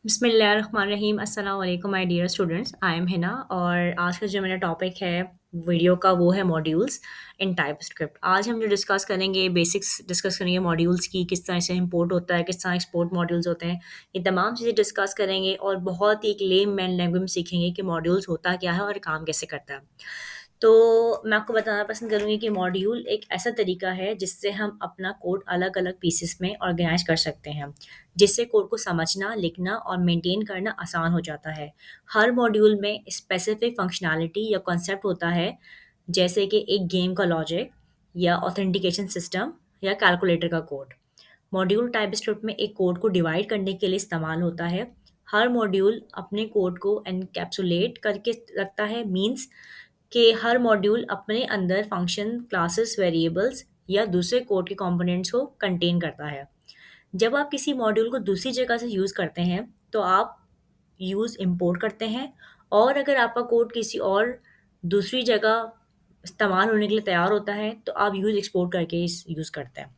बिस्मिल्लाहिर्रहमानिर्रहीम अस्सलाम वालेकुम my dear students I am Hina और आज का जो मेरा टॉपिक है वीडियो का वो है मॉड्यूल्स इन टाइपस्क्रिप्ट। आज हम जो डिस्कस करेंगे बेसिक्स डिस्कस करेंगे मॉड्यूल्स की, किस तरह से इंपोर्ट होता है, किस तरह एक्सपोर्ट मॉड्यूल्स होते हैं। ये तमाम चीज़ें डिस्कस करेंगे और बहुत ही एक लेम मैन लैंग्वेज में सीखेंगे कि मॉड्यूल्स होता क्या है और काम कैसे करता है। तो मैं आपको बताना पसंद करूँगी कि मॉड्यूल एक ऐसा तरीका है जिससे हम अपना कोड अलग-अलग पीसेस में ऑर्गेनाइज़ कर सकते हैं, जिससे कोड को समझना, लिखना और मेंटेन करना आसान हो जाता है। हर मॉड्यूल में स्पेसिफिक फंक्शनैलिटी या कॉन्सेप्ट होता है, जैसे कि एक गेम का लॉजिक या ऑथेंटिकेशन सिस्टम या कैलकुलेटर का कोड। मॉड्यूल टाइपस्क्रिप्ट में एक कोड को डिवाइड करने के लिए इस्तेमाल होता है। हर मॉड्यूल अपने कोड को एनकैप्सुलेट करके रखता है, मीन्स कि हर मॉड्यूल अपने अंदर फंक्शन, क्लासेस, वेरिएबल्स या दूसरे कोड के कंपोनेंट्स को कंटेन करता है। जब आप किसी मॉड्यूल को दूसरी जगह से यूज़ करते हैं, तो आप यूज़ इंपोर्ट करते हैं और अगर आपका कोड किसी और दूसरी जगह इस्तेमाल होने के लिए तैयार होता है, तो आप यूज़ एक्सपोर्ट करके इस यूज़ करते हैं।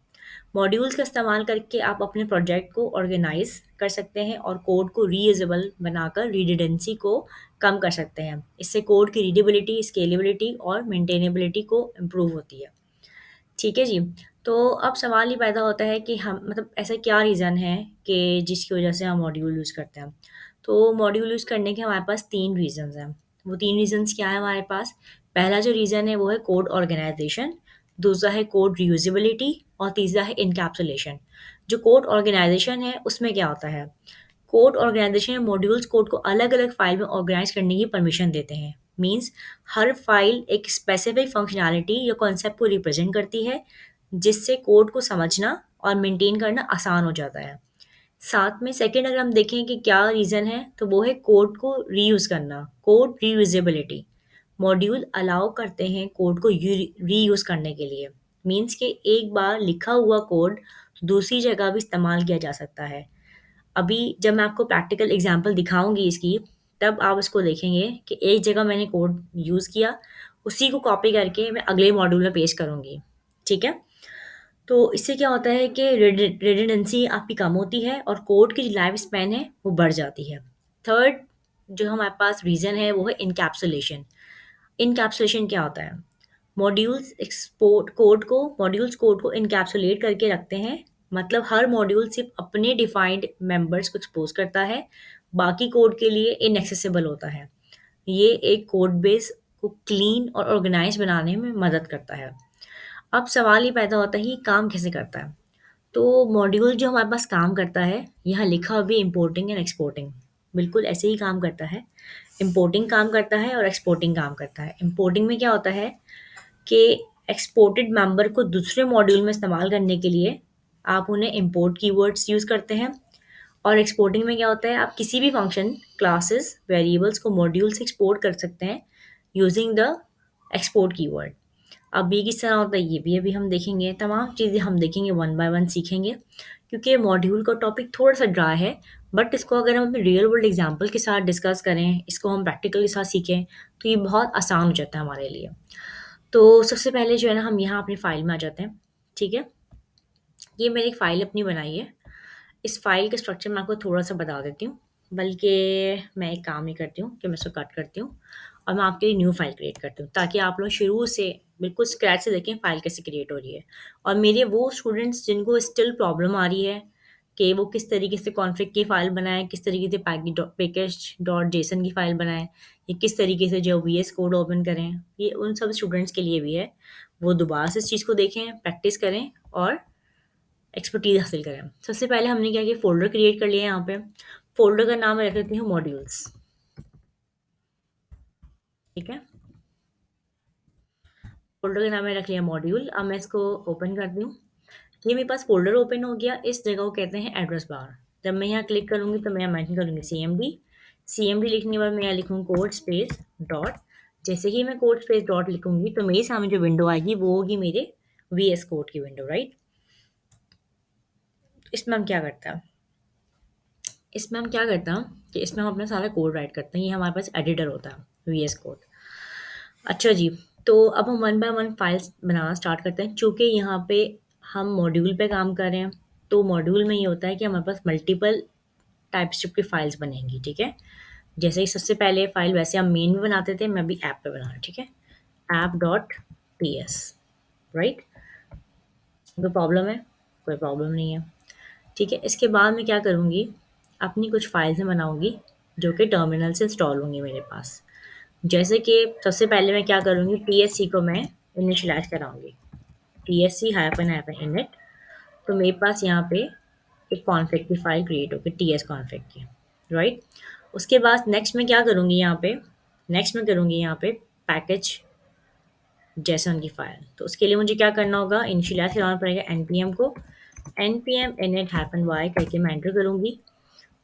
मॉड्यूल्स का इस्तेमाल करके आप अपने प्रोजेक्ट को ऑर्गेनाइज़ कर सकते हैं और कोड को रीयूजेबल बनाकर रिडंडेंसी को कम कर सकते हैं। इससे कोड की रीडेबिलिटी, स्केलेबिलिटी और मेंटेनेबिलिटी को इम्प्रूव होती है। ठीक है जी। तो अब सवाल ये पैदा होता है कि हम मतलब ऐसा क्या रीज़न है कि जिसकी वज़ह से हम मॉड्यूल यूज़ करते हैं। तो मॉड्यूल यूज़ करने के हमारे पास 3 रीज़न्स हैं। वो 3 रीज़न्स क्या है हमारे पास? पहला जो रीज़न है वो है कोड ऑर्गेनाइज़ेशन, दूसरा है कोड रीयूज़ेबिलिटी और तीसरा है एनकैप्सुलेशन। जो कोड ऑर्गेनाइज़ेशन है उसमें क्या होता है? कोड ऑर्गेनाइज़ेशन में मॉड्यूल्स कोड को अलग-अलग फ़ाइल में ऑर्गेनाइज़ करने की परमिशन देते हैं। मीन्स हर फ़ाइल एक स्पेसिफ़िक फ़ंक्शनैलिटी या कॉन्सेप्ट को रिप्रेज़ेंट करती है, जिससे कोड को समझना और मेंटेन करना आसान हो जाता है। साथ में सेकंड अगर हम देखें कि क्या रीज़न है, तो वो है कोड को रीयूज़ करना, कोड रीयूज़ेबिलिटी। मॉड्यूल अलाउ करते हैं कोड को रीयूज़ करने के लिए। मीन्स कि एक बार लिखा हुआ कोड दूसरी जगह भी इस्तेमाल किया जा सकता है। अभी जब मैं आपको प्रैक्टिकल एग्जांपल दिखाऊँगी इसकी, तब आप इसको देखेंगे कि एक जगह मैंने कोड यूज़ किया, उसी को कॉपी करके मैं अगले मॉड्यूल में पेस्ट करूँगी, ठीक है? तो इससे क्या होता है कि रिडंडेंसी आपकी कम होती है और कोड की जो लाइफ स्पैन है, वो बढ़ जाती है। थर्ड जो हमारे पास रीज़न है, वो है एनकैप्सुलेशन। एनकैप्सुलेशन क्या होता है? मॉड्यूल्स कोड को एनकैप्सुलेट करके रखते हैं। मतलब हर मॉड्यूल सिर्फ़ अपने डिफाइंड मेंबर्स को एक्सपोज़ करता है, बाकी कोड के लिए इनएक्सेसिबल होता है। ये एक कोड बेस को क्लीन और ऑर्गेनाइज़ बनाने में मदद करता है। अब सवाल ये पैदा होता है कि काम कैसे करता है? तो मॉड्यूल जो हमारे पास काम करता है, यहाँ लिखा हुआ भी इम्पोर्टिंग एंड एक्सपोर्टिंग, बिल्कुल ऐसे ही काम करता है। इम्पोर्टिंग काम करता है और एक्सपोर्टिंग काम करता है। इम्पोर्टिंग में क्या होता है कि एक्सपोर्टेड मेंबर को दूसरे मॉड्यूल में इस्तेमाल करने के लिए आप उन्हें इम्पोर्ट कीवर्ड्स यूज़ करते हैं और एक्सपोर्टिंग में क्या होता है आप किसी भी फंक्शन, क्लासेस, वेरिएबल्स को मॉड्यूल से एक्सपोर्ट कर सकते हैं यूजिंग द एक्सपोर्ट कीवर्ड। अब ये किस तरह होता है ये भी अभी हम देखेंगे, तमाम चीज़ें हम देखेंगे वन बाय वन सीखेंगे क्योंकि मॉड्यूल का टॉपिक थोड़ा-सा ड्राई है, बट इसको अगर हम अपने रियल वर्ल्ड एग्ज़ाम्पल के साथ डिस्कस करें, इसको हम प्रैक्टिकल के साथ सीखें, तो ये बहुत आसान हो जाता है हमारे लिए। तो सबसे पहले जो है ना हम यहाँ अपनी फ़ाइल में आ जाते हैं, ठीक है? ये मैंने एक फ़ाइल अपनी बनाई है। इस फ़ाइल का स्ट्रक्चर मैं आपको थोड़ा-सा बता देती हूँ, बल्कि मैं एक काम ये करती हूँ कि मैं इसको कट करती हूँ और मैं आपके लिए न्यू फ़ाइल क्रिएट करती हूँ, ताकि आप लोग शुरू से बिल्कुल स्क्रैच से देखें फ़ाइल कैसे क्रिएट हो रही है। और मेरे वो स्टूडेंट्स जिनको स्टिल प्रॉब्लम आ रही है कि वो किस तरीके से कॉन्फ़िग की फ़ाइल बनाएँ, किस तरीके से पैकेज डॉट जेसन की फ़ाइल बनाएँ, या किस तरीके से जो वीएस कोड ओपन करें, ये उन सब स्टूडेंट्स के लिए भी है। वो दोबारा से इस चीज़ को देखें, प्रैक्टिस करें और एक्सपर्टीज़ हासिल करें। सबसे पहले हमने क्या किया फ़ोल्डर क्रिएट कर लिया यहाँ पे। फ़ोल्डर का नाम मैं रख देती हूँ मॉड्यूल्स, ठीक है? फ़ोल्डर का नाम मैंने रख लिया मॉड्यूल। अब मैं इसको ओपन करती हूँ। ये मेरे पास फ़ोल्डर ओपन हो गया, इस जगह को कहते हैं एड्रेस बार। जब मैं यहाँ क्लिक करूँगी तो मैं यहाँ मेंशन करूँगी सीएमडी। सीएमडी लिखने के बाद मैं यहाँ लिखूँगी कोड स्पेस डॉट। जैसे ही मैं कोड स्पेस डॉट लिखूँगी तो मेरे सामने जो विंडो आएगी वो होगी मेरे वीएस कोड की विंडो, राइट? इसमें हम क्या करते हैं? इसमें हम क्या करते हैं कि इसमें हम अपना सारा कोड राइट करते हैं। ये हमारे पास एडिटर होता है, वीएस कोड। अच्छा जी, तो अब हम one by one files banana start करते हैं। चूँकि यहाँ पे हम मॉड्यूल पे काम कर रहे हैं, तो मॉड्यूल में ये होता है कि हमारे पास मल्टीपल टाइपस्क्रिप्ट की फाइल्स बनेंगी, ठीक है? जैसे कि सबसे पहले फाइल वैसे हम मेन में बनाते थे, मैं अभी ऐप पे बना रहा हूँ, ठीक है? App dot ps, right? कोई प्रॉब्लम है? कोई प्रॉब्लम नहीं है, ठीक है? इसके बाद मैं क्या करूँगी, अपनी कुछ फाइल्स में बनाऊँगी जो कि टर्मिनल से इंस्टॉल होंगी मेरे पास। जैसे कि सबसे पहले मैं क्या करूँगी, TSC को मैं इनिशियलाइज़ कराऊँगी, TSC हाइफन हाइफन इनिट। तो मेरे पास यहाँ पे एक कॉन्फ़िग की फ़ाइल क्रिएट होगी, TS कॉन्फ़िग की, राइट? उसके बाद नेक्स्ट मैं क्या करूँगी यहाँ पे, नेक्स्ट मैं करूँगी यहाँ पे पैकेज जेसन की फ़ाइल। तो उसके लिए मुझे क्या करना होगा, इनिशियलाइज़ कराना पड़ेगा npm को, npm init हाइफन y करके मैं एंटर करूँगी।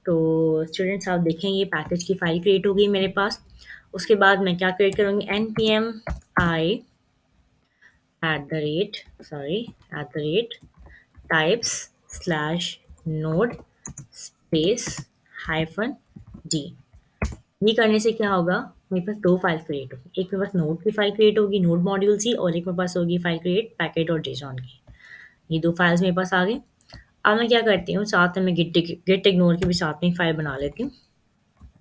तो स्टूडेंट्स आप देखेंगे पैकेज की फ़ाइल क्रिएट हो गई मेरे पास। उसके बाद मैं क्या क्रिएट करूँगी, npm i at the rate types slash node space hyphen D. ये करने से क्या होगा, मेरे पास दो फाइल क्रिएट होगी, एक मेरे पास नोड की फाइल क्रिएट होगी, नोड मॉड्यूल की, और एक मेरे पास होगी फाइल क्रिएट पैकेट और जेसॉन की। ये दो फाइल्स मेरे पास आ गई। अब मैं क्या करती हूँ, साथ में मैं गिट इग्नोर की भी साथ में फाइल बना लेती हूँ,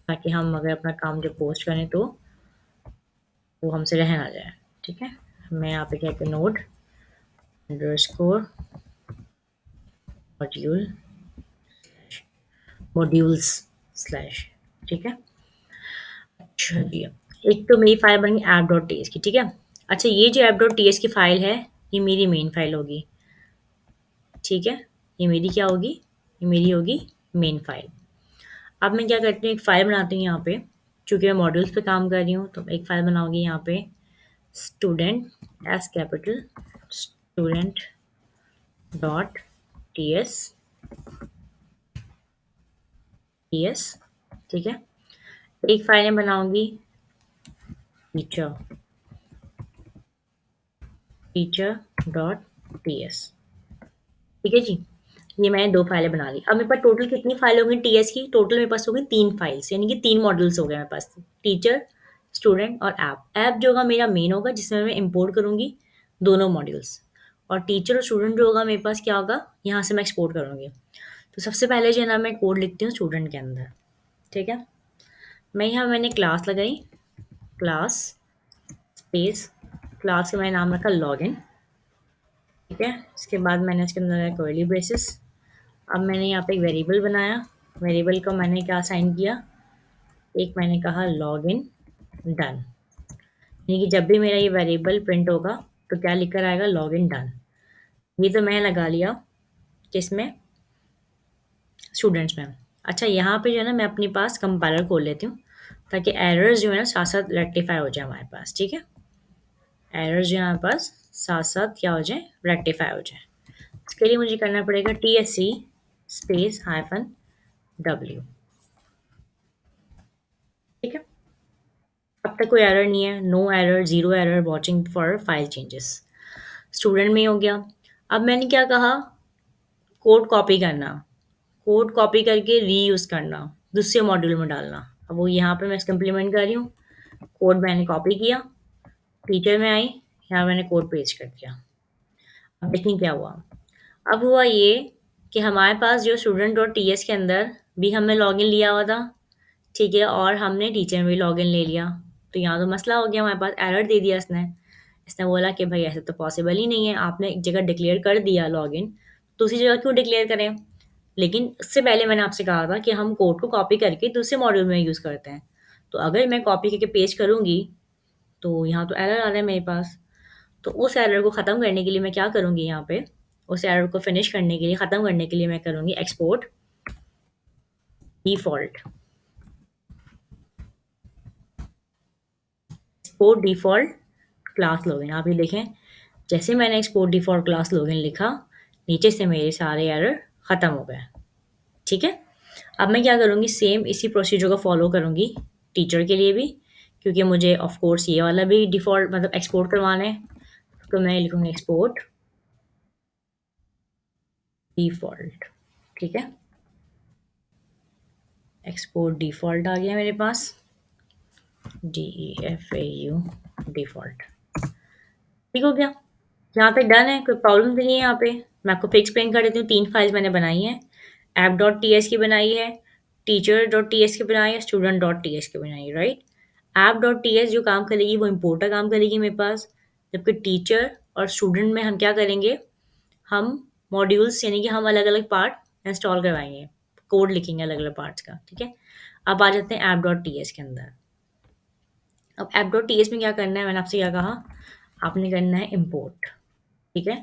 ताकि हम अगर अपना काम जब पोस्ट करें तो वो हमसे रह ना जाए, ठीक है? मैं यहाँ पे क्या कहती हूँ, node underscore module modules slash, ठीक है? अच्छा जी, एक तो मेरी फाइल बनी ऐप डॉट टी एस की, ठीक है? अच्छा, ये जो ऐप डॉट टी एस की फाइल है, ये मेरी मेन फाइल होगी, ठीक है? ये मेरी क्या होगी, ये मेरी होगी मेन फाइल। अब मैं क्या करती हूँ, एक फाइल बनाती हूँ यहाँ पे, चूँकि मैं मॉड्यूल्स पे काम कर रही हूँ, तो एक फाइल बनाऊँगी यहाँ पे, student S capital student dot T S, ठीक है? एक फाइल मैं बनाऊँगी teacher teacher dot T S, ठीक है जी? ये मैंने दो फाइलें बना ली। अब मेरे पास टोटल कितनी फाइल होंगी टीएस की, टोटल मेरे पास होगी तीन फाइल्स, यानी कि तीन मॉड्यूल्स हो गए मेरे पास, टीचर, स्टूडेंट और ऐप। ऐप जो होगा मेरा मेन होगा, जिसमें मैं इंपोर्ट करूँगी दोनों मॉड्यूल्स, और टीचर और स्टूडेंट जो होगा मेरे पास क्या होगा, यहाँ से मैं एक्सपोर्ट करूँगी। तो सबसे पहले जो है ना, मैं कोड लिखती हूँ स्टूडेंट के अंदर, ठीक है? मैं यहाँ मैंने क्लास लगाई, क्लास स्पेस, क्लास का मैंने नाम रखा लॉगिन, ठीक है? इसके बाद मैंने इसके अंदर कर्ली ब्रेसेस। अब मैंने यहाँ पे एक वेरिएबल बनाया, वेरिएबल को मैंने क्या असाइन किया, एक मैंने कहा लॉगिन डन, यानी कि जब भी मेरा ये वेरिएबल प्रिंट होगा तो क्या लिख कर आएगा, लॉगिन डन। ये तो मैं लगा लिया किसमें, स्टूडेंट्स में। अच्छा, यहाँ पे जो है ना, मैं अपने पास कंपाइलर खोल लेती हूँ, ताकि एरर्स जो है ना साथ साथ रेक्टिफाई हो जाए हमारे पास, ठीक है? एरर्स जो है हमारे पास साथ साथ क्या हो जाए, रेक्टिफाई हो जाए। इसके लिए मुझे करना पड़ेगा TSC स्पेस हाइफन W, ठीक है? अब तक कोई एरर नहीं है, no error, zero error, watching for file changes. Student में ही हो गया। अब मैंने क्या कहा, कोड कॉपी करना, कोड कॉपी करके रीयूज़ करना, दूसरे मॉड्यूल में डालना। अब वो यहाँ पे मैं इसको इम्प्लीमेंट कर रही हूँ, कोड मैंने कॉपी किया, टीचर में आई, यहाँ मैंने कोड पेस्ट कर दिया। अब देखिए क्या हुआ। अब हुआ ये कि हमारे पास जो स्टूडेंट डॉट टी एस के अंदर भी हमने लॉगिन लिया हुआ था, ठीक है, और हमने टीचर में भी लॉगिन ले लिया। तो यहाँ तो मसला हो गया, हमारे पास एरर दे दिया इसने। इसने बोला कि भाई ऐसे तो पॉसिबल ही नहीं है, आपने एक जगह डिक्लेयर कर दिया लॉगिन, दूसरी जगह क्यों डिक्लेयर करें? लेकिन उससे पहले मैंने आपसे कहा था कि हम कोड को कॉपी करके दूसरे मॉड्यूल में यूज़ करते हैं। तो अगर मैं कॉपी करके पेस्ट करूँगी, तो यहाँ तो एरर आ रहा है मेरे पास। तो उस एरर को ख़त्म करने के लिए मैं क्या करूँगी यहाँ पे, उस एरर को फिनिश करने के लिए, ख़त्म करने के लिए मैं करूँगी export default. Export default class login, आप ये देखें, जैसे मैंने एक्सपोर्ट डिफ़ॉल्ट क्लास लॉगिन लिखा, नीचे से मेरे सारे एरर ख़त्म हो गए, ठीक है? अब मैं क्या करूँगी, सेम इसी प्रोसीजर को फॉलो करूँगी टीचर के लिए भी, क्योंकि मुझे ऑफ कोर्स ये वाला भी डिफ़ॉल्ट मतलब एक्सपोर्ट करवाना है। तो मैं लिखूँगी एक्सपोर्ट डिफ़ॉल्ट, ठीक है? एक्सपोर्ट डिफ़ॉल्ट आ गया मेरे पास, DEFAU डिफ़ॉल्ट, ठीक हो गया? यहाँ तक डन है, कोई प्रॉब्लम तो नहीं है यहाँ पे। मैं आपको फिर एक्सप्लेन कर देती हूँ, तीन फाइल्स मैंने बनाई हैं, ऐप डॉट टी एस की बनाई है, टीचर डॉट टी एस के बिना या स्टूडेंट डॉट टी एस के बिना ही, right. App dot T S जो काम करेगी वो इम्पोर्ट का काम करेगी मेरे पास, जबकि टीचर और स्टूडेंट में हम क्या करेंगे, हम मॉड्यूल्स यानी कि हम अलग अलग पार्ट इंस्टॉल करवाएंगे, कोड लिखेंगे अलग अलग पार्ट्स का, ठीक है। अब आ जाते हैं ऐप डॉट टी एस के अंदर। अब ऐप डॉट टी एस में क्या करना है, मैंने आपसे क्या कहा, आपने करना है इम्पोर्ट, ठीक है।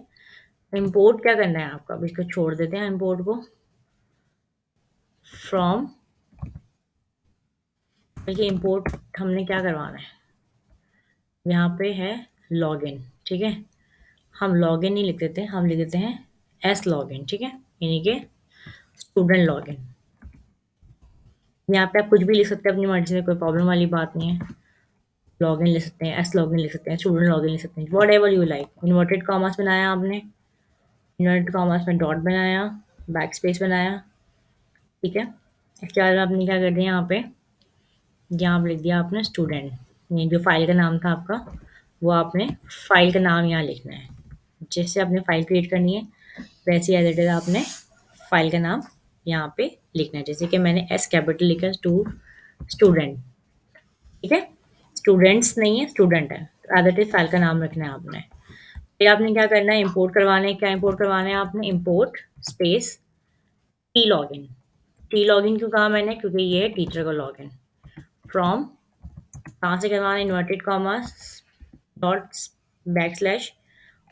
इम्पोर्ट क्या करना है आपका, अब इसको छोड़ देते हैं इम्पोर्ट को, फ्रॉम, देखिए इम्पोर्ट हमने क्या करवाना है, यहाँ पे है लॉगिन, ठीक है। हम लॉगिन नहीं लिख देते, हम लिख देते हैं एस लॉगिन, ठीक है, यानी कि स्टूडेंट लॉगिन। यहाँ पे आप कुछ भी लिख सकते हैं अपनी मर्जी से, कोई प्रॉब्लम वाली बात नहीं है। लॉगिन लिख सकते हैं, एस लॉगिन लिख सकते हैं, स्टूडेंट लॉगिन लिख सकते हैं, what ever you like. Inverted commas बनाया आपने, इन्वर्टेड कॉमर्स में डॉट बनाया, बैक स्पेस बनाया, ठीक है। इसके बाद आपने क्या कर दिया, यहाँ पे लिख दिया आपने स्टूडेंट, ये जो फाइल का नाम था आपका, वो आपने फाइल का नाम यहाँ लिखना है। जैसे आपने फाइल क्रिएट करनी है वैसे एज इट इज आपने फाइल का नाम यहाँ पे लिखना है, जैसे कि मैंने एस कैपिटल लिखा, स्टूडेंट, ठीक है। स्टूडेंट्स नहीं है, स्टूडेंट है, एज इट इज फाइल का नाम रखना है आपने। फिर आपने क्या करना है, इंपोर्ट करवाना है, क्या इंपोर्ट करवाना है आपने, import space T login. T login क्यों कहा मैंने, क्योंकि ये है टीचर का लॉगिन, फ्रॉम, कहाँ से करवाना है, inverted commas dot backslash,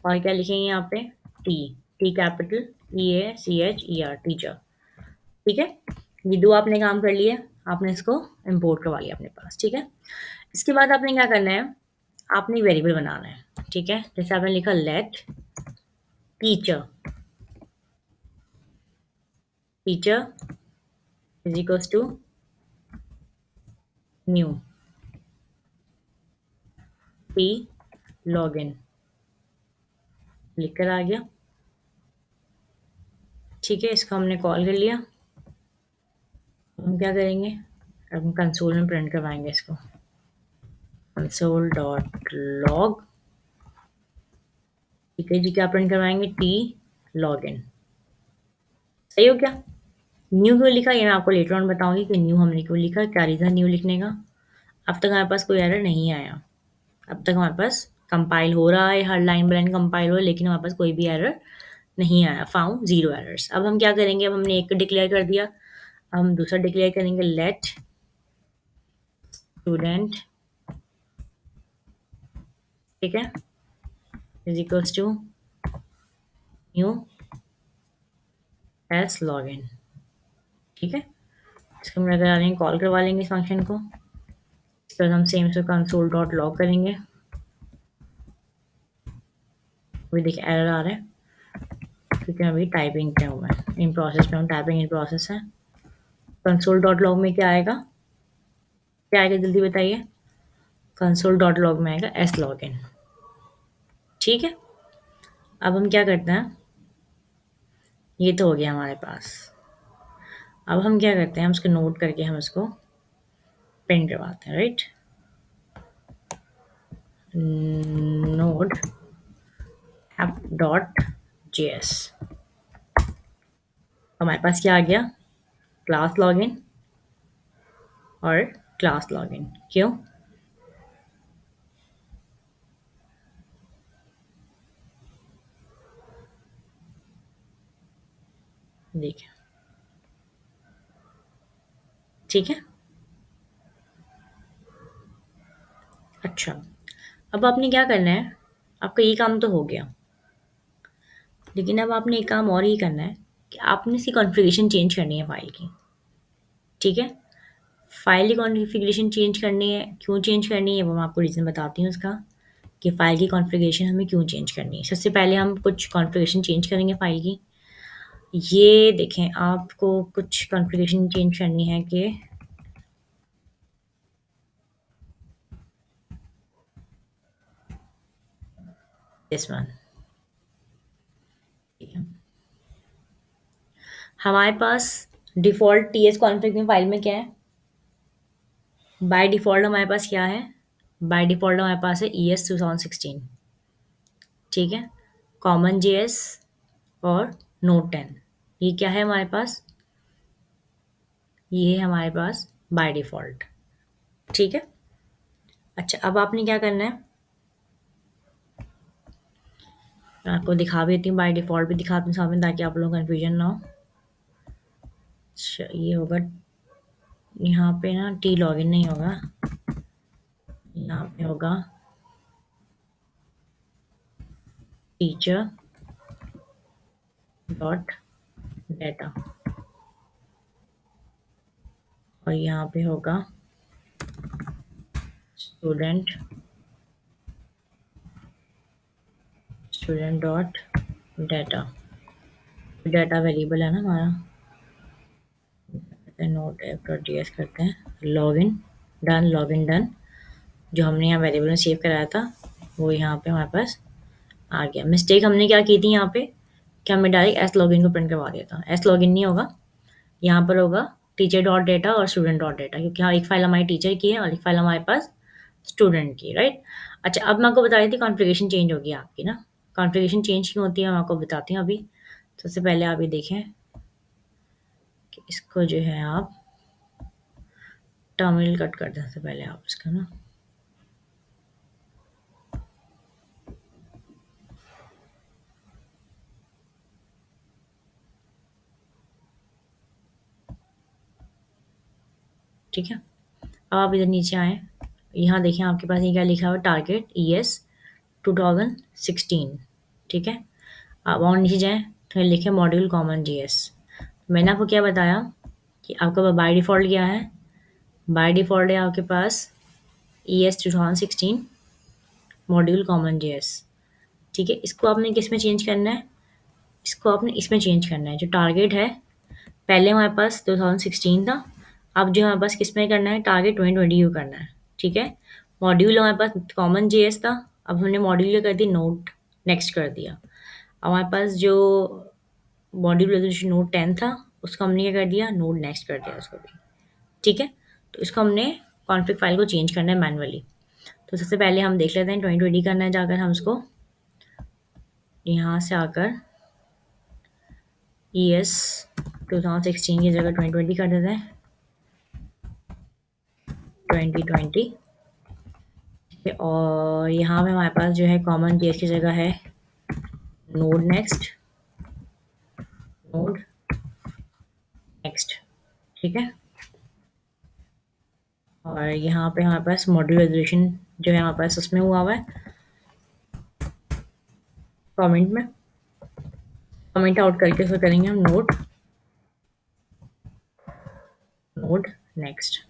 और क्या लिखेंगे यहाँ पे, T, T capital, E A C H E R, teacher, ठीक है। ये दो आपने काम कर लिए, आपने इसको इंपोर्ट करवा लिया अपने पास, ठीक है। इसके बाद आपने क्या करना है, आपने वेरिएबल बनाना है, ठीक है। जैसे आपने लिखा let teacher, teacher is equals to new T login, लिख कर आ गया, ठीक है। इसको हमने कॉल कर लिया। हम क्या करेंगे, अब हम कंसोल में प्रिंट करवाएंगे इसको, कंसोल डॉट लॉग, ठीक है जी। क्या प्रिंट करवाएंगे, टी लॉगिन, सही हो गया। न्यू क्यों लिखा ये मैं आपको लेटर ऑन बताऊंगी कि न्यू हमने क्यों लिखा, क्या रीज़न न्यू लिखने का। अब तक हमारे पास कोई एरर नहीं आया, अब तक हमारे पास कंपाइल हो रहा है, हर लाइन बाय लाइन कंपाइल हो रहा है, लेकिन हमारे पास कोई भी एरर नहीं आया, फाउंड जीरो एरर्स। अब हम क्या करेंगे, अब हमने एक डिक्लेयर कर दिया, अब हम दूसरा डिक्लेयर करेंगे, लेट स्टूडेंट, ठीक है, is equals to new S login, ठीक है। इसको हम लगा लेंगे, कॉल करवा लेंगे इस फंक्शन को। इसके बाद हम सेम से कंसोल डॉट लॉग करेंगे, अभी देखिए एरर आ रहा है क्योंकि अभी टाइपिंग पे हूँ, मैं इन प्रोसेस पे हूँ, टाइपिंग इन प्रोसेस है। कंसोल डॉट लॉग में क्या आएगा, क्या आएगा जल्दी बताइए, कंसोल डॉट लॉग में आएगा एस लॉग इन, ठीक है। अब हम क्या करते हैं, ये तो हो गया हमारे पास। अब हम क्या करते हैं, हम इसको नोट करके हम इसको प्रिंट करवाते हैं, right. Node app dot J S, हमारे पास क्या आ गया, क्लास लॉगिन और क्लास लॉगिन, क्यों, देखिए, ठीक है। अच्छा, अब आपने क्या करना है, आपका ये काम तो हो गया, लेकिन अब आपने एक काम और ही करना है कि आपने इसकी कॉन्फ़िगरेशन चेंज करनी है फाइल की, ठीक है। फाइल की कॉन्फ़िगरेशन चेंज करनी है, क्यों चेंज करनी है वो मैं आपको रीज़न बताती हूँ उसका, कि फ़ाइल की कॉन्फ़िगरेशन हमें क्यों चेंज करनी है। सबसे पहले हम कुछ कॉन्फ़िगरेशन चेंज करेंगे फ़ाइल की। ये देखें, आपको कुछ कॉन्फ़िगरेशन चेंज करनी है कि दिस वन, हमारे पास डिफ़ॉल्ट टीएस कॉन्फ़िग में फ़ाइल में क्या है, बाय डिफ़ॉल्ट हमारे पास क्या है, बाय डिफ़ॉल्ट हमारे पास है ES 2016, ठीक है, कॉमन जेएस और नोट 10। ये क्या है हमारे पास, ये है हमारे पास बाय डिफ़ॉल्ट, ठीक है? अच्छा, अब आपने क्या करना है, मैं आपको दिखा भी देती हूँ, बाय डिफ़ॉल्ट भी दिखाती हूँ साथ में ताकि आप लोगों को कन्फ्यूजन ना हो। अच्छा, ये होगा, यहाँ पे ना टी लॉगिन नहीं होगा, यहाँ पे होगा टीचर डॉट डेटा और यहाँ पे होगा student student dot data. Data variable है ना हमारा, नोट ऐप डॉट ds करते हैं, लॉगिन डन, लॉगिन डन। जो हमने यहाँ वेरिएबल में सेव कराया था वो यहाँ पे हमारे पास आ गया। मिस्टेक हमने क्या की थी यहाँ पे कि हमने डायरेक्ट एस लॉगिन को प्रिंट करवा दिया था। एस लॉगिन नहीं होगा, यहाँ पर होगा टीचर डॉट डेटा और स्टूडेंट डॉट डेटा, क्योंकि हाँ एक फाइल हमारी टीचर की है और एक फाइल हमारे पास स्टूडेंट की, राइट। अच्छा, अब मैं आपको बता रही थी कॉन्फ़िगरेशन चेंज होगी आपकी ना। कॉन्फ़िगरेशन चेंज क्यों होती है मैं आपको बताती हूँ अभी। सबसे पहले आप ये देखें कि इसको जो है आप टर्मिनल कट कर दें सबसे पहले आप इसका ना। ठीक है, अब आप इधर नीचे आएँ, यहाँ देखें आपके पास ये क्या लिखा हुआ है, टारगेट ES 2016, ठीक है। आप और नीचे जाएँ तो ये लिखे मॉड्यूल कॉमन GS। मैंने आपको क्या बताया कि आपका बाय डिफ़ॉल्ट क्या है, बाय डिफ़ॉल्ट है आपके पास ES 2016 मॉड्यूल कॉमन GS, ठीक है। इसको आपने किस में चेंज करना है, इसको आपने इसमें चेंज करना है। जो टारगेट है पहले हमारे पास 2016 था, अब जो हमारे पास किस में करना है, टारगेट 2020 को करना है, ठीक है। मॉड्यूल हमारे पास कॉमन जेएस था, अब हमने मॉड्यूल क्या कर दी, नोट नेक्स्ट कर दिया। अब हमारे पास जो मॉड्यूल रेजोल्यूशन नोट 10 था उसको हमने क्या कर दिया, नोट नेक्स्ट कर दिया उसको भी, ठीक है। तो इसको हमने कॉन्फ़िग फाइल को चेंज करना है मैनुअली। तो सबसे पहले हम देख लेते हैं 2020 करना है, जाकर हम इसको यहाँ से आकर ES 2016 की जगह 2020 कर देते हैं, 2020, और यहाँ पे हमारे पास जो है कॉमन जेएस की जगह है नोड नेक्स्ट, नोड नेक्स्ट, ठीक है। और यहाँ पे हमारे पास मॉड्यूल रेजोल्यूशन जो है हमारे पास उसमें हुआ है कमेंट में, कमेंट आउट करके उसको करेंगे हम नोड नोड नेक्स्ट।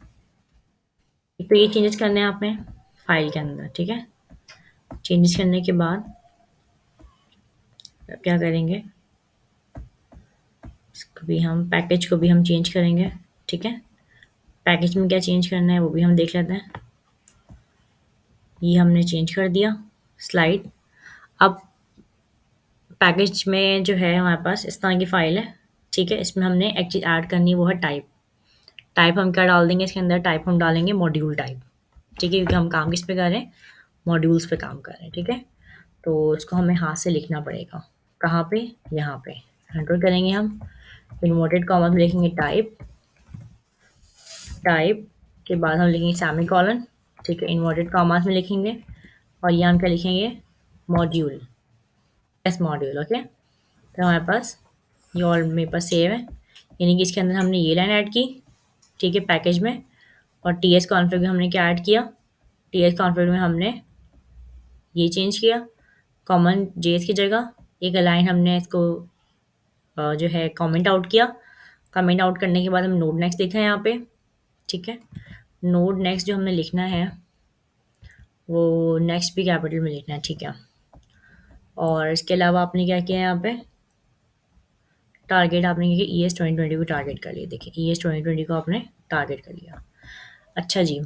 तो ये चेंजेस करने हैं आपने फाइल के अंदर, ठीक है। चेंजेस करने के बाद क्या करेंगे, इसको भी हम पैकेज को भी हम चेंज करेंगे, ठीक है। पैकेज में क्या चेंज करना है वो भी हम देख लेते हैं। ये हमने चेंज कर दिया स्लाइड। अब पैकेज में जो है हमारे पास इस तरह की फ़ाइल है, ठीक है। इसमें हमने एक चीज़ ऐड करनी है वो है टाइप। टाइप हम क्या डाल देंगे इसके अंदर, टाइप हम डालेंगे मॉड्यूल टाइप, ठीक है, क्योंकि हम काम किस पे कर रहे हैं, मॉड्यूल्स पे काम कर रहे हैं, ठीक है। तो इसको हमें हाथ से लिखना पड़ेगा, कहाँ पे, यहाँ पे कंट्रोल करेंगे हम, इन्वर्टेड कॉमा में लिखेंगे टाइप, टाइप के बाद हम लिखेंगे सेमीकोलन, ठीक है, इन्वर्टेड कॉमास में लिखेंगे, और यहाँ हम क्या लिखेंगे, मॉड्यूल, एस मॉड्यूल, ओके। तो हमारे पास ये और मेरे पास सेव है, यानी कि इसके अंदर हमने ये लाइन ऐड की, ठीक है, पैकेज में। और टी एस कॉन्फ़िग में हमने क्या ऐड किया, टी एस कॉन्फ़िग में हमने ये चेंज किया, कॉमन जेएस की जगह एक लाइन हमने इसको जो है कमेंट आउट किया। कमेंट आउट करने के बाद हम नोड नेक्स्ट लिखा है यहाँ पे, ठीक है। नोड नेक्स्ट जो हमने लिखना है वो नेक्स्ट भी कैपिटल में लिखना है, ठीक है। और इसके अलावा आपने क्या किया यहाँ पे, टारगेट आपने किया ई एस 2020 को टारगेट कर लिया, देखिए ई एस 2020 को आपने टारगेट कर लिया। अच्छा जी,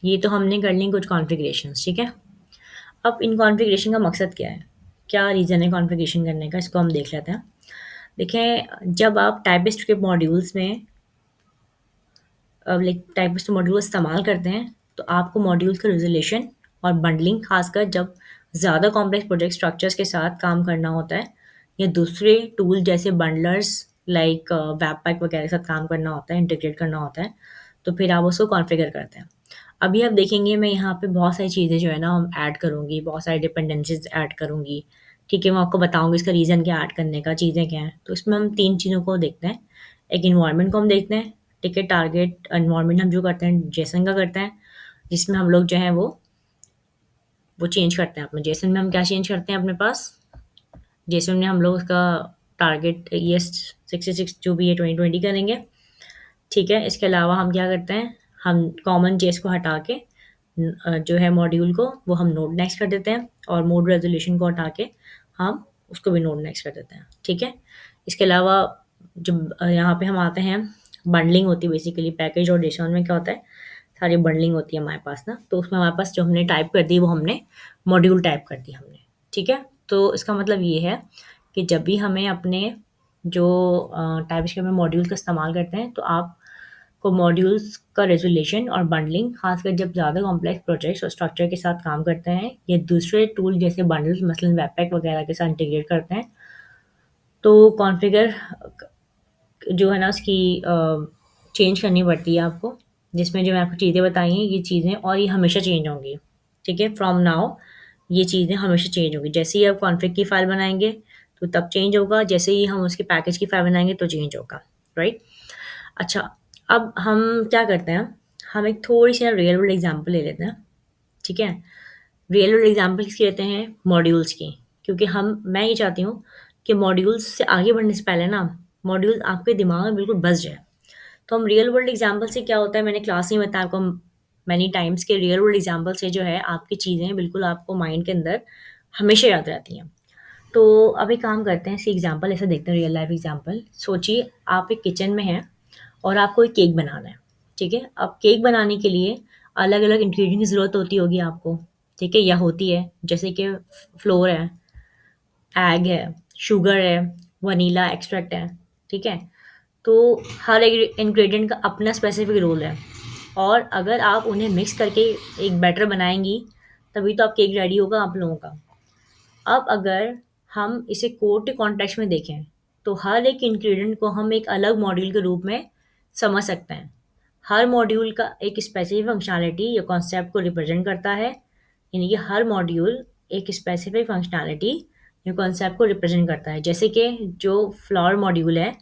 ये तो हमने कर ली कुछ कॉन्फ़िगरेशंस, ठीक है। अब इन कॉन्फ़िगरेशन का मकसद क्या है, क्या रीज़न है कॉन्फ़िगरेशन करने का, इसको हम देख लेते हैं। देखें, जब आप टाइपस्क्रिप्ट मॉड्यूल्स में लाइक टाइपस्क्रिप्ट मॉड्यूल इस्तेमाल करते हैं तो आपको मॉड्यूल्स का रेजोल्यूशन और बंडलिंग, खासकर जब ज़्यादा कॉम्प्लेक्स प्रोजेक्ट स्ट्रक्चर्स के साथ काम करना होता है, या दूसरे टूल जैसे बंडलर्स लाइक वेब पैक वगैरह के साथ काम करना होता है, इंटीग्रेट करना होता है, तो फिर आप उसको कॉन्फ़िगर करते हैं। अभी आप देखेंगे मैं यहाँ पे बहुत सारी चीज़ें जो है ना हम ऐड करूँगी, बहुत सारी डिपेंडेंसीज़ ऐड करूँगी, ठीक है? मैं आपको बताऊँगी इसका रीज़न क्या है ऐड करने का, चीज़ें क्या हैं। तो इसमें हम 3 चीज़ों को देखते हैं। एक एनवायरनमेंट को हम देखते हैं, ठीक है? टारगेट एनवायरनमेंट हम जो करते हैं जेसन का करते हैं, जिसमें हम लोग जो है वो चेंज करते हैं अपने जेसन में हम क्या चेंज करते हैं अपने पास, जेसन में हम लोग उसका टारगेट ES 66 जो भी है 2020 करेंगे, ठीक है? इसके अलावा हम क्या करते हैं, हम कॉमन जेस को हटा के जो है मॉड्यूल को वो हम नोड नेक्स्ट कर देते हैं और मोड रेज़ोल्यूशन को हटा के हम उसको भी नोड नेक्स्ट कर देते हैं, ठीक है? इसके अलावा जब यहाँ पे हम आते हैं, बंडलिंग होती है बेसिकली पैकेज और जेसन में क्या होता है, सारी बंडलिंग होती है हमारे पास ना, तो उसमें हमारे पास जो हमने टाइप कर दी वो हमने मॉड्यूल टाइप कर दी हमने, ठीक है? तो इसका मतलब ये है कि जब भी हमें अपने जो टाइपस्क्रिप्ट में मॉड्यूल का इस्तेमाल करते हैं तो आप को मॉड्यूल्स का रेज़ोल्यूशन और बंडलिंग खासकर जब ज़्यादा कॉम्प्लेक्स प्रोजेक्ट्स और स्ट्रक्चर के साथ काम करते हैं या दूसरे टूल जैसे बंडल्स मसलन वेबपैक वगैरह के साथ इंटीग्रेट करते हैं, तो कॉन्फ़िगर जो है ना उसकी चेंज करनी पड़ती है आपको, जिसमें जो मैं आपको चीज़ें बताई हैं ये चीज़ें और ये हमेशा चेंज होंगी, ठीक है? फ्रॉम नाउ ये चीज़ें हमेशा चेंज होंगी। जैसे ही आप कॉन्फ़िग की फ़ाइल बनाएँगे तो तब चेंज होगा, जैसे ही हम उसके पैकेज की फ़ाइल बनाएँगे तो चेंज होगा, राइट? अच्छा, अब हम क्या करते हैं, हम एक थोड़ी-सी ना रियल वर्ल्ड एग्ज़ाम्पल ले लेते हैं, ठीक है? रियल वर्ल्ड एग्ज़ाम्पल किसकी लेते हैं? मॉड्यूल्स की, क्योंकि मैं ये चाहती हूँ कि मॉड्यूल्स से आगे बढ़ने से पहले ना मॉड्यूल आपके दिमाग में बिल्कुल बस जाए। तो हम रियल वर्ल्ड एग्ज़ाम्पल से क्या होता है, मैंने क्लास में बताया आपको मैनी टाइम्स के रियल वर्ल्ड एग्ज़ाम्पल से जो है आपकी चीज़ें बिल्कुल आपको माइंड के अंदर हमेशा याद रहती हैं। तो अब एक काम करते हैं, इसी एग्ज़ाम्पल ऐसे देखते हैं रियल लाइफ़ एग्ज़ाम्पल। सोचिए आप एक किचन में हैं और आपको एक केक बनाना है, ठीक है? अब केक बनाने के लिए अलग-अलग इंग्रीडिएंट की ज़रूरत होती होगी आपको, ठीक है? या होती है, जैसे कि फ्लोर है, एग है, शुगर है, वनीला एक्सट्रैक्ट है, ठीक है? तो हर एक इंग्रेडिएंट का अपना स्पेसिफिक रोल है और अगर आप उन्हें मिक्स करके एक बैटर बनाएँगी, तभी तो आप केक रेडी होगा आप लोगों का। अब अगर हम इसे कोड के कॉन्टेक्स्ट में देखें, तो हर एक इंग्रीडिएंट को हम एक अलग मॉड्यूल के रूप में समझ सकते हैं। हर मॉड्यूल का एक स्पेसिफिक फंक्शनैलिटी या कॉन्सेप्ट को रिप्रेजेंट करता है, यानी कि हर मॉड्यूल एक स्पेसिफिक फंक्शनैलिटी या कॉन्सेप्ट को रिप्रेजेंट करता है। जैसे कि जो फ्लावर मॉड्यूल है,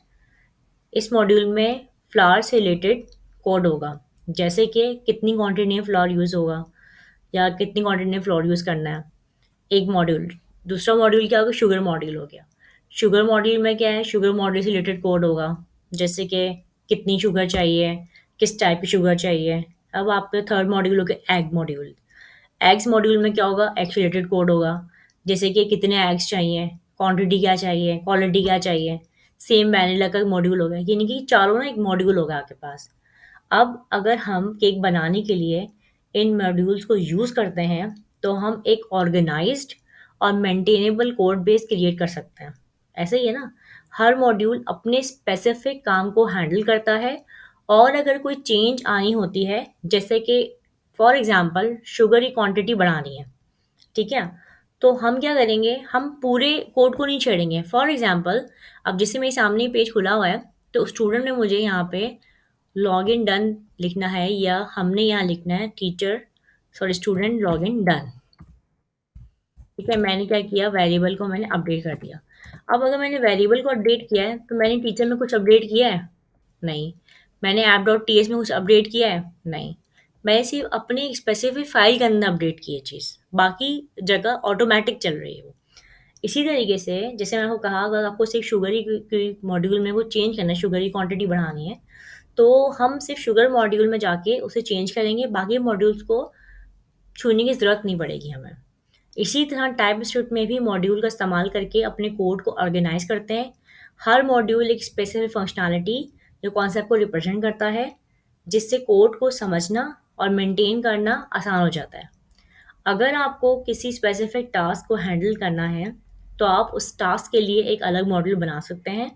इस मॉड्यूल में फ्लावर से रिलेटेड कोड होगा, जैसे कि कितनी क्वांटिटी में फ्लावर यूज़ होगा या कितनी क्वांटिटी में फ्लावर यूज़ करना है। एक मॉड्यूल, दूसरा मॉड्यूल क्या होगा, शुगर मॉड्यूल हो गया। शुगर मॉड्यूल में क्या है, शुगर मॉड्यूल से रिलेटेड कोड होगा, जैसे कि कितनी शुगर चाहिए, किस टाइप की शुगर चाहिए। अब आपका थर्ड मॉड्यूल हो गया एग मॉड्यूल। एग्स मॉड्यूल में क्या होगा, एग्स रिलेटेड कोड होगा, जैसे कि कितने एग्स चाहिए, क्वांटिटी क्या चाहिए, क्वालिटी क्या चाहिए। सेम वैनिला का मॉड्यूल होगा, यानी कि चारों ना एक मॉड्यूल होगा आपके पास। अब अगर हम केक बनाने के लिए इन मॉड्यूल्स को यूज़ करते हैं, तो हम एक ऑर्गेनाइज़्ड और मेंटेनेबल कोड बेस क्रिएट कर सकते हैं। ऐसे ही है ना, हर मॉड्यूल अपने स्पेसिफिक काम को हैंडल करता है और अगर कोई चेंज आनी होती है, जैसे कि फॉर एग्ज़ाम्पल शुगर की क्वांटिटी बढ़ानी है, ठीक है? तो हम क्या करेंगे, हम पूरे कोड को नहीं छेड़ेंगे। फॉर एग्ज़ाम्पल अब जैसे मेरे सामने पेज खुला हुआ है, तो स्टूडेंट ने मुझे यहाँ पे लॉगिन डन लिखना है या हमने यहाँ लिखना है teacher sorry student login done, ठीक है? मैंने क्या किया, वेरिएबल को मैंने अपडेट कर दिया। अब अगर मैंने वेरिएबल को अपडेट किया है, तो मैंने टीचर में कुछ अपडेट किया है? नहीं। मैंने ऐप.ts में कुछ अपडेट किया है? नहीं। मैंने सिर्फ़ अपनी स्पेसिफ़िक फ़ाइल के अंदर अपडेट की है चीज़, बाकी जगह ऑटोमैटिक चल रही है वो। इसी तरीके से जैसे मैंने आपको कहा, अगर आपको सिर्फ़ शुगर ही की मॉड्यूल में वो चेंज करना है, शुगर की क्वांटिटी बढ़ानी है, तो हम सिर्फ़ शुगर मॉड्यूल में जाके उसे चेंज करेंगे, बाकी मॉड्यूल्स को छूने की ज़रूरत नहीं पड़ेगी हमें। इसी तरह टाइपस्क्रिप्ट में भी मॉड्यूल का इस्तेमाल करके अपने कोड को ऑर्गेनाइज़ करते हैं। हर मॉड्यूल एक स्पेसिफिक फंक्शनैलिटी या कॉन्सेप्ट को रिप्रेजेंट करता है, जिससे कोड को समझना और मेंटेन करना आसान हो जाता है। अगर आपको किसी स्पेसिफिक टास्क को हैंडल करना है, तो आप उस टास्क के लिए एक अलग मॉड्यूल बना सकते हैं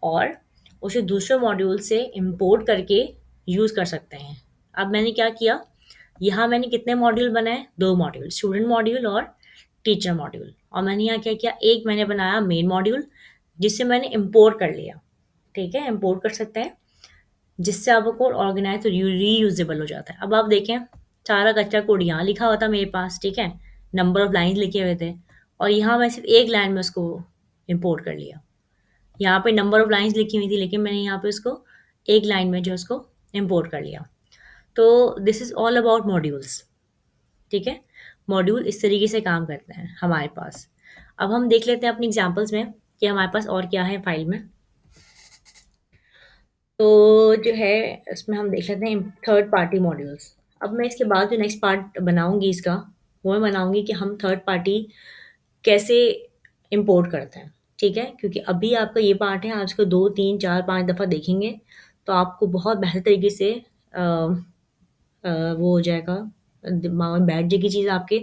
और उसे दूसरे मॉड्यूल से इंपोर्ट करके यूज़ कर सकते हैं। अब मैंने क्या किया, यहाँ मैंने कितने मॉड्यूल बनाए, 2 मॉड्यूल, स्टूडेंट मॉड्यूल और टीचर मॉड्यूल। और मैंने यहाँ क्या किया, एक मैंने बनाया मेन मॉड्यूल, जिसे मैंने इंपोर्ट कर लिया, ठीक है, इम्पोर्ट कर सकते हैं, जिससे आपका कोड ऑर्गेनाइज और रीयूजेबल हो जाता है। अब आप देखें, सारा कच्चा कोड यहाँ लिखा हुआ था मेरे पास, ठीक है, नंबर ऑफ लाइन्स लिखे हुए थे, और यहाँ मैं सिर्फ एक लाइन में उसको इम्पोर्ट कर लिया। यहाँ पे नंबर ऑफ लाइन्स लिखी हुई थी, लेकिन मैंने यहाँ पे उसको एक लाइन में जो उसको इम्पोर्ट कर लिया। तो this is all about modules, ठीक है। मॉड्यूल इस तरीके से काम करते हैं हमारे पास। अब हम देख लेते हैं अपनी एग्जांपल्स में कि हमारे पास और क्या है फाइल में। तो जो है इसमें हम देख लेते हैं थर्ड पार्टी मॉड्यूल्स। अब मैं इसके बाद जो नेक्स्ट पार्ट बनाऊंगी इसका, वो मैं बनाऊंगी कि हम थर्ड पार्टी कैसे इंपोर्ट करते हैं, ठीक है। क्योंकि अभी आपका ये पार्ट है, आज को 2 3 4 5 दफ़ा देखेंगे तो आपको बहुत बेहतर तरीके से वो हो जाएगा, दिमाग में बैठ जाएगी चीज़ आपके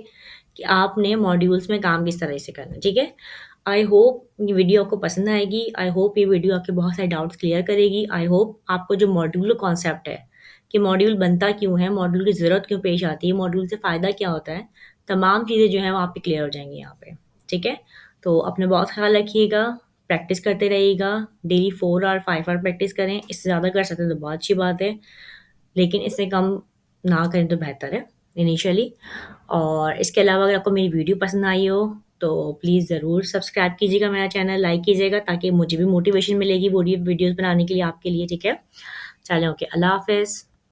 कि आपने मॉड्यूल्स में काम किस तरह से करना है, ठीक है। आई होप ये वीडियो आपको पसंद आएगी। आई होप ये वीडियो आपके बहुत सारे डाउट्स क्लियर करेगी। आई होप आपको जो मॉड्यूल कॉन्सेप्ट है कि मॉड्यूल बनता क्यों है, मॉड्यूल की ज़रूरत क्यों पेश आती है, मॉड्यूल से फ़ायदा क्या होता है, तमाम चीज़ें जो हैं वो आप पे क्लियर हो जाएंगी यहाँ पे, ठीक है। तो अपने बहुत ख्याल रखिएगा, प्रैक्टिस करते रहिएगा, डेली 4 और 5 आवर प्रैक्टिस करें। इससे ज़्यादा कर सकते हैं तो बहुत अच्छी बात है, लेकिन इससे कम ना करें तो बेहतर है इनिशियली। और इसके अलावा अगर आपको मेरी वीडियो पसंद आई हो तो प्लीज़ ज़रूर सब्सक्राइब कीजिएगा मेरा चैनल, लाइक कीजिएगा, ताकि मुझे भी मोटिवेशन मिलेगी वीडियोज़ बनाने के लिए आपके लिए, ठीक है। चलें, ओके, अल्लाह हाफ़िज़।